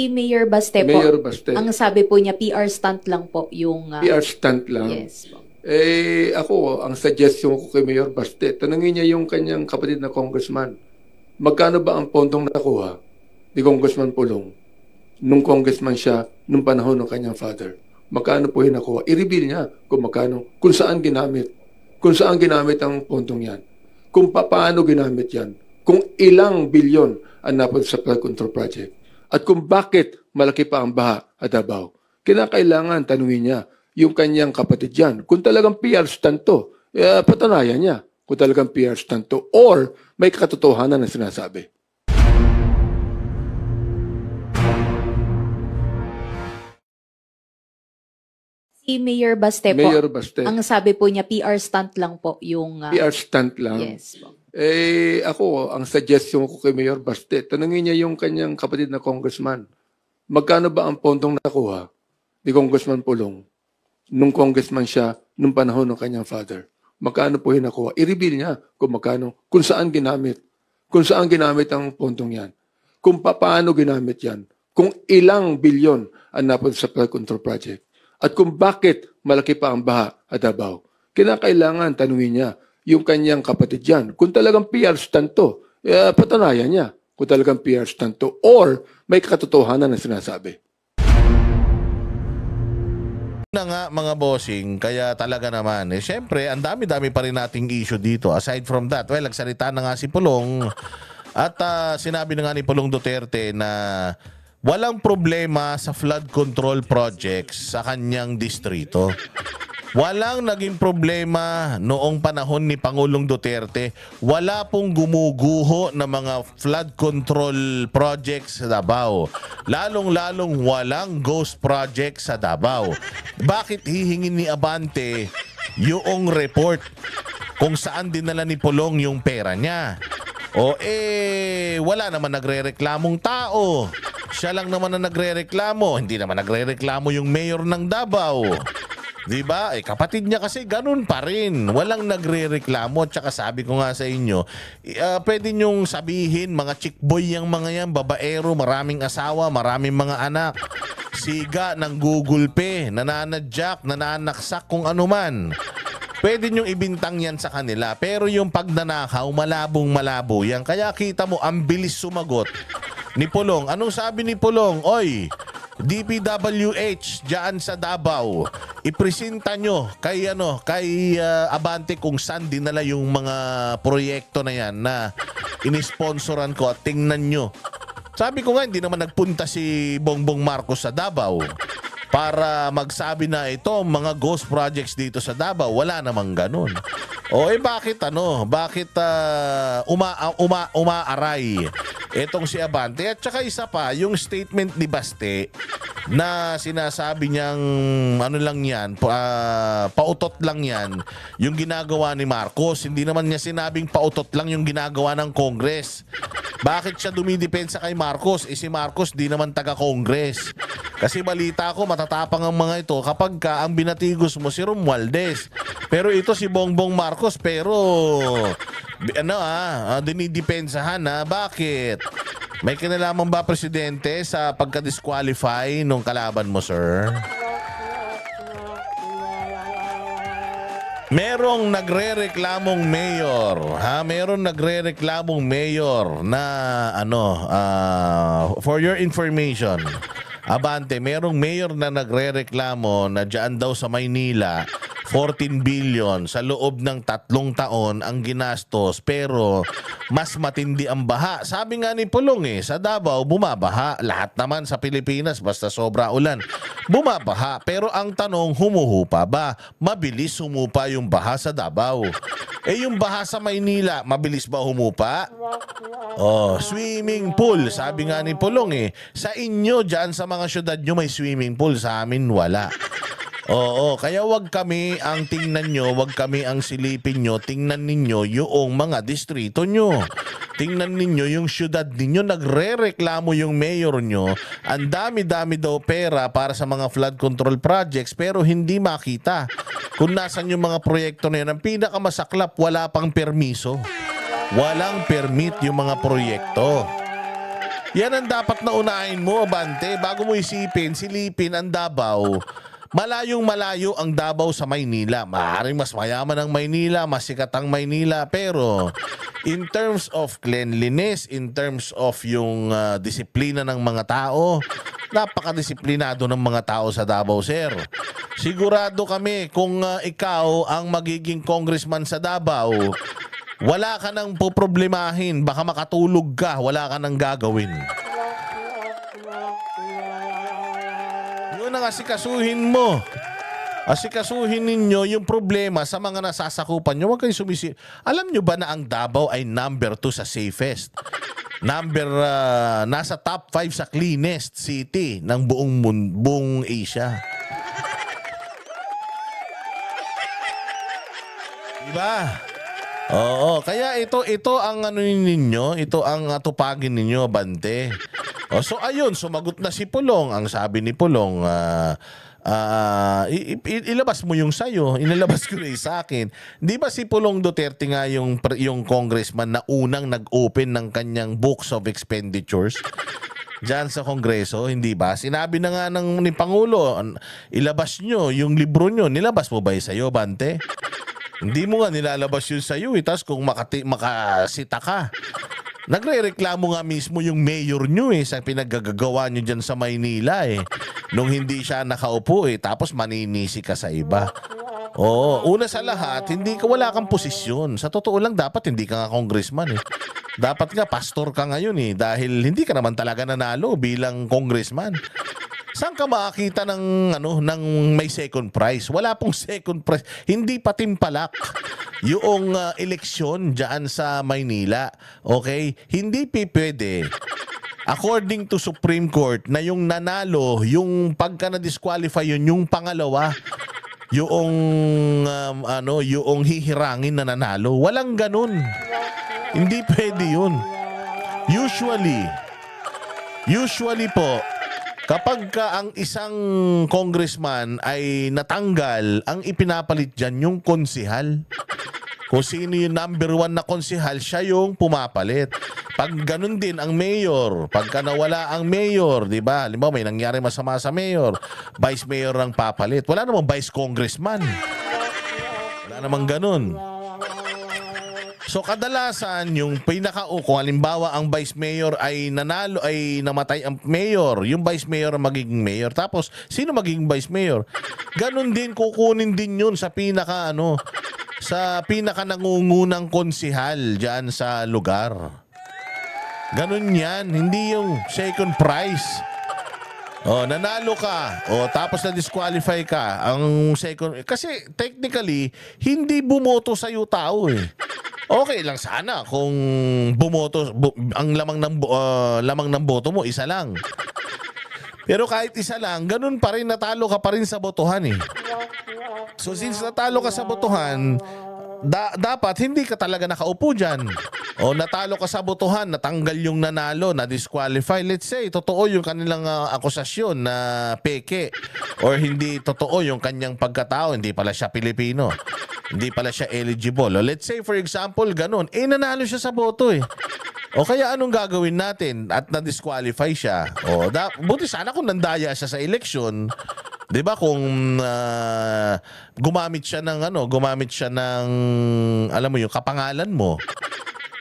Si Mayor Baste po, Mayor Baste. ang sabi po niya, PR stunt lang po yung... PR stunt lang. Yes po. Ako, ang suggestion ko kay Mayor Baste, tanungin niya yung kanyang kapatid na congressman. Magkano ba ang pondong nakuha ni Congressman Pulong nung congressman siya nung panahon ng kanyang father? Magkano po yung nakuha? I-reveal niya kung magkano, kung saan ginamit. Kung saan ginamit ang pondong yan. Kung paano ginamit yan. Kung ilang bilyon ang napunta sa flood control project. At kung bakit malaki pa ang baha at Davao. Kinakailangan tanungin niya yung kanyang kapatid yan. Kung talagang PR stunt to, patunayan niya kung talagang PR stunt to or may katotohanan na sinasabi. Si Mayor Baste po, Mayor Baste. ang sabi po niya, PR stunt lang po yung... PR stunt lang. Yes po. Ako, ang suggestion ko kay Mayor Baste, tanungin niya yung kanyang kapatid na congressman. Magkano ba ang pondong nakuha ni Congressman Pulong nung congressman siya nung panahon ng kanyang father? Magkano po yung nakuha? I-reveal niya kung magkano, kung saan ginamit. Kung saan ginamit ang pondong yan. Kung paano ginamit yan. Kung ilang bilyon ang napunta sa flood control project. At kung bakit malaki pa ang baha at Davao. Kinakailangan tanungin niya yung kanyang kapatid yan. Kung talagang PR stunt to, patunayan niya kung talagang PR stunt to or may katotohanan na sinasabi. Na nga mga bossing, kaya talaga naman, syempre, ang dami-dami pa rin nating issue dito. Aside from that, well, nagsalita na nga si Pulong at sinabi na nga ni Pulong Duterte na walang problema sa flood control projects sa kanyang distrito. Walang naging problema noong panahon ni Pangulong Duterte. Wala pong gumuguho ng mga flood control projects sa Davao. Lalong-lalong walang ghost project sa Davao. Bakit hihingin ni Abante yung report kung saan dinala ni Pulong yung pera niya? Wala naman nagrereklamong tao. Siya lang naman na nagrereklamo. Hindi naman nagrereklamo yung mayor ng Davao. Diba? Kapatid niya kasi ganun pa rin. Walang nagre-reklamo. At saka sabi ko nga sa inyo, pwede nyong sabihin, mga chickboy yung mga yan, babaero, maraming asawa, maraming mga anak. Siga ng gugulpe, nananadyak, nananaksak, kung ano man. Pwede nyong ibintang yan sa kanila. Pero yung pagnanakaw, malabong-malabo yan. Kaya kita mo, ang bilis sumagot ni Pulong. Anong sabi ni Pulong? Oy, DPWH diyan sa Davao, ipresenta nyo kay Abante kung saan dinala yung mga proyekto na yan na inisponsoran ko at tingnan nyo. Sabi ko nga, hindi naman nagpunta si Bongbong Marcos sa Davao para magsabi na ito mga ghost projects dito sa Davao. Wala namang ganun. Bakit umaaray etong si Abante? At saka isa pa, yung statement ni Baste na sinasabi niyang pautot lang yan yung ginagawa ni Marcos. Hindi naman niya sinabing pautot lang yung ginagawa ng Congress. Bakit siya dumidepensa kay Marcos? Si Marcos di naman taga-Congress. Kasi balita ko, matatapang ang mga ito kapag ang binatigos mo si Romualdez. Pero ito si Bongbong Marcos, pero dinidepensahan na. Bakit? May kinalaman ba presidente sa pagka-disqualify nung kalaban mo, sir? Merong nagrereklamong mayor, Merong nagrereklamong mayor na for your information, Abante, merong mayor na nagrereklamo na diyan daw sa Maynila 14 billion sa loob ng 3 taon ang ginastos, pero mas matindi ang baha. Sabi nga ni Pulong sa Davao bumabaha. Lahat naman sa Pilipinas basta sobra ulan bumabaha. Pero ang tanong, humuhupa ba? Mabilis humupa yung baha sa Davao. Yung baha sa Maynila, mabilis ba humupa? Swimming pool. Sabi nga ni Pulong sa inyo dyan sa mga syudad nyo may swimming pool, sa amin wala. Kaya wag kami ang tingnan nyo, wag kami ang silipin nyo, tingnan ninyo yung mga distrito nyo. Tingnan ninyo yung syudad ninyo, nagre-reklamo yung mayor nyo. Ang dami-dami daw pera para sa mga flood control projects pero hindi makita kung nasan yung mga proyekto na yun. Ang pinakamasaklap, wala pang permiso. Walang permit yung mga proyekto. Yan ang dapat na unahin mo, Bante. Bago mo silipin ang Davao. Malayong malayo ang Davao sa Maynila. Maaaring mas mayaman ang Maynila, mas sikat ang Maynila. Pero in terms of cleanliness, in terms of yung disiplina ng mga tao, napakadisiplinado ng mga tao sa Davao, sir. Sigurado kami kung ikaw ang magiging congressman sa Davao, wala ka nang poproblemahin. Baka makatulog ka, wala ka nang gagawin. Yun ang asikasuhin mo. Asikasuhin ninyo yung problema sa mga nasasakupan nyo. Huwag kayong sumisi. Alam nyo ba na ang Davao ay number 2 sa safest? Nasa top 5 sa cleanest city ng buong Asia. Diba? Oo, kaya ito ang ano ninyo, ito ang tupagin ninyo, Bante. So ayun, sumagot na si Pulong. Ang sabi ni Pulong, ilabas mo yung sayo, inilabas ko na sa akin. Di ba si Pulong Duterte nga yung congressman na unang nag-open ng kanyang books of expenditures diyan sa Kongreso, hindi ba? Sinabi na nga ni Pangulo, ilabas nyo yung libro nyo. Nilabas mo ba yung sayo, Bante? Hindi mo nga nilalabas yun sa'yo. Tapos kung makasita ka, nagre-reklamo nga mismo yung mayor nyo sa pinaggagawa nyo dyan sa Maynila nung hindi siya nakaupo tapos maninisi ka sa iba. Oo, una sa lahat, wala kang posisyon. Sa totoo lang, dapat hindi ka nga congressman Dapat nga pastor ka ngayon dahil hindi ka naman talaga nanalo bilang congressman. Saan ka makakita ng may second prize? Wala pong second prize. Hindi pa timpalak yung eleksyon diyan sa Maynila. Okay? Hindi pwede. According to Supreme Court na yung nanalo, yung pagka na-disqualify yung pangalawa, yung hihirangin na nanalo. Walang ganun. Hindi pwede yun. Usually po, kapag ang isang congressman ay natanggal, ang ipinapalit dyan yung konsihal. Kung sino yung number 1 na konsihal, siya yung pumapalit. Pag ganun din ang mayor, pagka nawala ang mayor, di ba? Halimbawa may nangyari masama sa mayor, vice mayor ang papalit. Wala namang vice congressman. Wala namang ganun. So kadalasan yung kung halimbawa ang vice mayor ay namatay ang mayor, yung vice mayor ang magiging mayor. Tapos sino magiging vice mayor? Ganon din, kukunin din yun sa pinaka nangungunang konsihal diyan sa lugar. Ganon yan, hindi yung second prize. Nanalo ka, tapos na-disqualify ka, ang second, kasi technically hindi bumoto sa iyo tao Okay lang sana kung bumoto, ang lamang ng boto mo isa lang. Pero kahit isa lang, ganun pa rin, natalo ka pa rin sa botohan So since natalo ka sa botohan, dapat hindi ka talaga nakaupo dyan. Natalo ka sa botohan, natanggal yung nanalo, na-disqualify. Let's say, totoo yung kanilang akusasyon na peke or hindi totoo yung kanyang pagkatao, hindi pala siya Pilipino. Hindi pala siya eligible. Let's say, for example, ganun. Nanalo siya sa boto kaya anong gagawin natin? At na-disqualify siya. Buti sana kung nandaya siya sa election. 'Di ba kung gumamit siya ng alam mo yung kapangalan mo.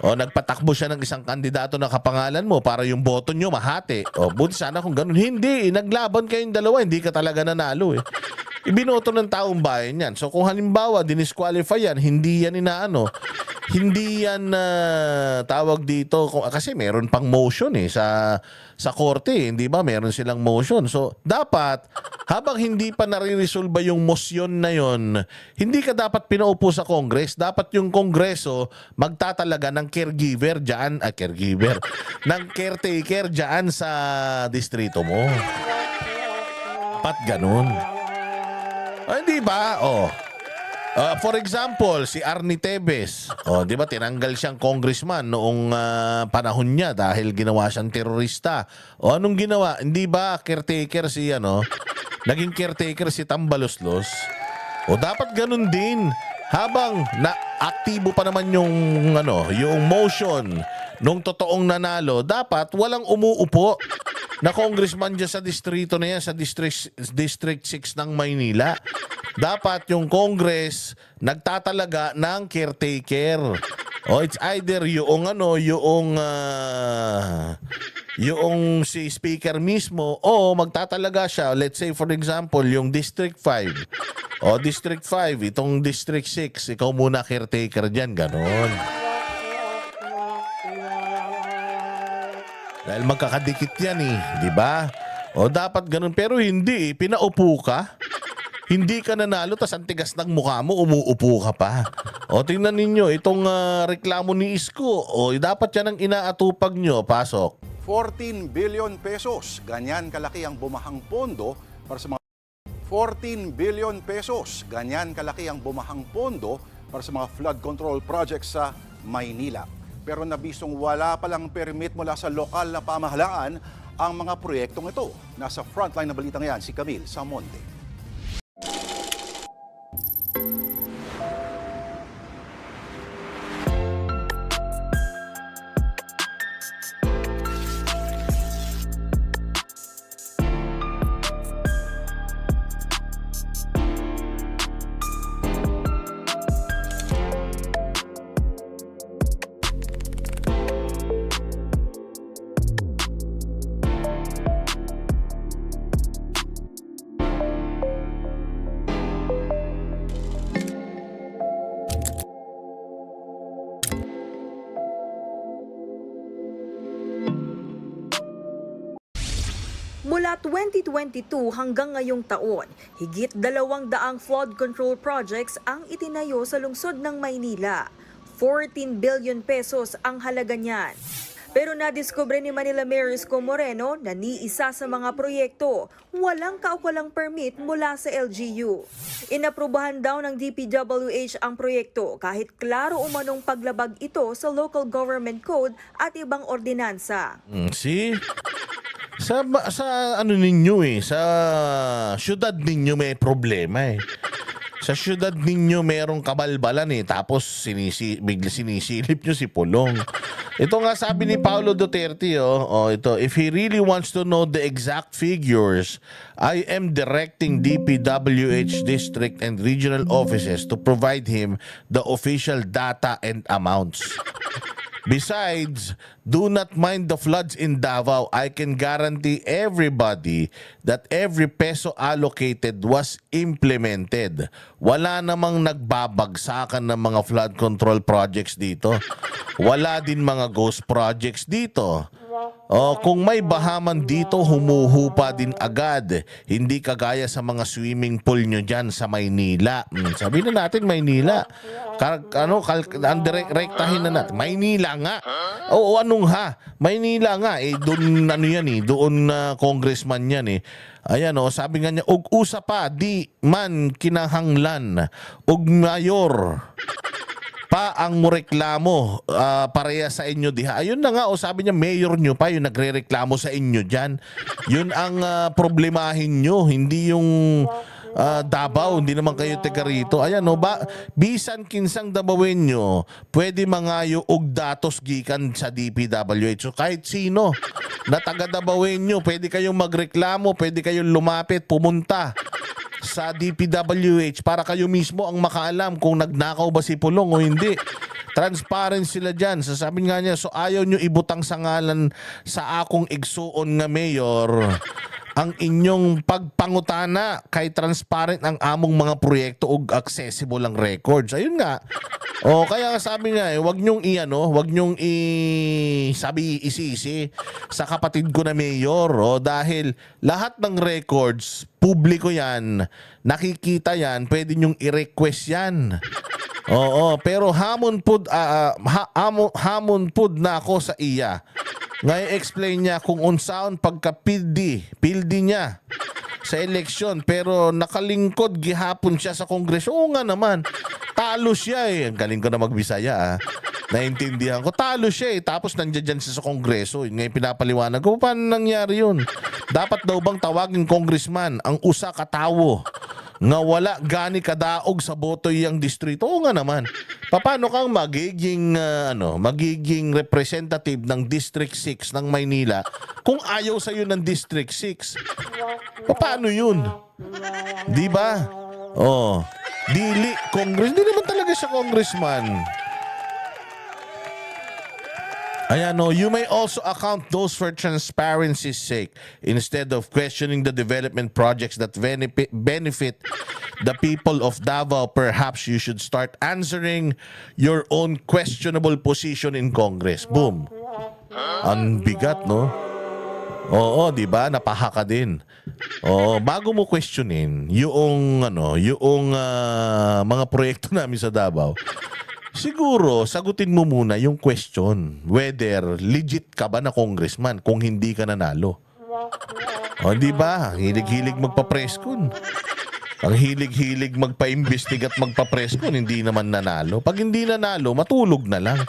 Nagpatakbo siya ng isang kandidato na kapangalan mo para yung boto nyo mahati. Buti sana kung ganun. Hindi, naglaban kayong dalawa, hindi ka talaga nanalo Ibinoto ng taong bayan yan. So kung halimbawa dinisqualify yan, hindi yan hindi yan tawag dito kasi meron pang motion sa korte, hindi ba? Meron silang motion. So dapat habang hindi pa nare-resolve yung motion na yon, hindi ka dapat pinaupo sa Congress. Dapat yung Kongreso magtatalaga ng caregiver ng caretaker diyan sa distrito mo. Dapat ganun. Hindi ba? For example, si Arnie Tevez, di ba tinanggal siyang congressman noong panahon niya dahil ginawa siyang terorista. Anong ginawa? Hindi ba caretaker naging caretaker si Tambaloslos? Dapat ganun din. Habang na aktibo pa naman yung motion nung totoong nanalo, dapat walang umuupo na congressman dyan sa distrito na yan, sa District 6 ng Maynila. Dapat yung Congress nagtatalaga ng caretaker. O it's either yung si speaker mismo o magtatalaga siya. Let's say for example, yung District 5. O District 5, itong District 6, ikaw muna caretaker dyan, ganon. Dahil magkakadikit yan di ba? O dapat ganun, pero hindi pinaupo ka. Hindi ka nanalo, tas ang tigas ng mukha mo, umuupo ka pa. O tingnan ninyo, itong reklamo ni Isko, o dapat yan ang inaatupag nyo, pasok. 14 billion pesos, ganyan kalaki ang bumahang pondo para sa mga 14 billion pesos, ganyan kalaki ang bumahang pondo para sa mga flood control projects sa Maynila. Pero nabisong wala palang permit mula sa lokal na pamahalaan ang mga proyektong ito. Nasa frontline na balitang yan si Camille Samonte. Mula 2022 hanggang ngayong taon, higit 200 flood control projects ang itinayo sa lungsod ng Maynila. 14 billion pesos ang halaga niyan. Pero nadiskubre ni Manila Mayor Isko Moreno na ni isa sa mga proyekto walang kaukulang permit mula sa LGU. Inaprubahan daw ng DPWH ang proyekto kahit klaro umanong paglabag ito sa local government code at ibang ordinansa. See? Sa ano ninyo sa syudad ninyo may problema Sa syudad ninyo merong kabalbalan tapos bigla sinisilip nyo si Pulong. Ito nga sabi ni Paulo Duterte ito, if he really wants to know the exact figures, I am directing DPWH district and regional offices to provide him the official data and amounts. Besides, do not mind the floods in Davao. I can guarantee everybody that every peso allocated was implemented. Wala namang nagbabagsakan ng mga flood control projects dito. Wala din mga ghost projects dito. Kung may bahaman dito, humuhupa din agad. Hindi kagaya sa mga swimming pool nyo dyan sa Maynila. Sabi na natin Maynila. Rektahin na natin. Maynila nga. Oo, anong ha? Maynila nga. Doon doon congressman yan Ayan sabi nga niya, ug usa pa, di man kinahanglan. Ug mayor pa ang mureklamo pareha sa inyo diha. Ayun na nga sabi niya mayor nyo pa yung nagrereklamo sa inyo dyan. Yun ang problemahin nyo, hindi yung Davao, hindi naman kayo taga rito. Ayan bisan kinsang Dabawin nyo, pwede mangayo og datos gikan sa DPWH. So kahit sino na taga Dabawin nyo, pwede kayong magreklamo, pwede kayong lumapit, pumunta sa DPWH para kayo mismo ang makaalam kung nagnakaw ba si Pulong o hindi. Transparent sila dyan. Sasabihin nga niya, so ayaw nyo ibutang sa ngalan sa akong igsuon nga mayor ang inyong pagpangutana kay transparent ang among mga proyekto ug accessible ang records. Ayun nga. Kaya sabi nga wag nyong wag nyong isisi sa kapatid ko na mayor dahil lahat ng records publiko yan, nakikita yan, pwede nyong i-request yan. Pero hamon pud na ako sa iya. Ngay-explain niya kung unsaon pagka-pildi niya sa eleksyon pero nakalingkod gihapon siya sa Kongreso. Oo nga naman, talo siya Ang galing ko na magbisaya Naintindihan ko, talo siya tapos nandiyan siya sa Kongreso. Ngayon pinapaliwanag ko, paano nangyari yun? Dapat daw bang tawagin congressman ang usa ka tawo nga wala gani kadaog sa boto iyang distrito. Oo nga naman. Paano kang magiging representative ng District 6 ng Maynila kung ayaw sa iyo ng District 6? Paano yun? Di ba? Oh, dili Congress, di naman talaga siya congressman. Ayan, no, you may also account those for transparency's sake instead of questioning the development projects that benefit the people of Davao. Perhaps you should start answering your own questionable position in Congress. Boom. Ang bigat, no? Oo, di ba? Napaha ka din. Oo, bago mo questionin yung mga proyekto namin sa Davao, siguro, sagutin mo muna yung question whether legit ka ba na congressman kung hindi ka nanalo. O, di ba? Hilig-hilig magpa-preskon. Ang hilig-hilig magpa-imbestiga at magpa-preskon, hindi naman nanalo. Pag hindi nanalo, matulog na lang.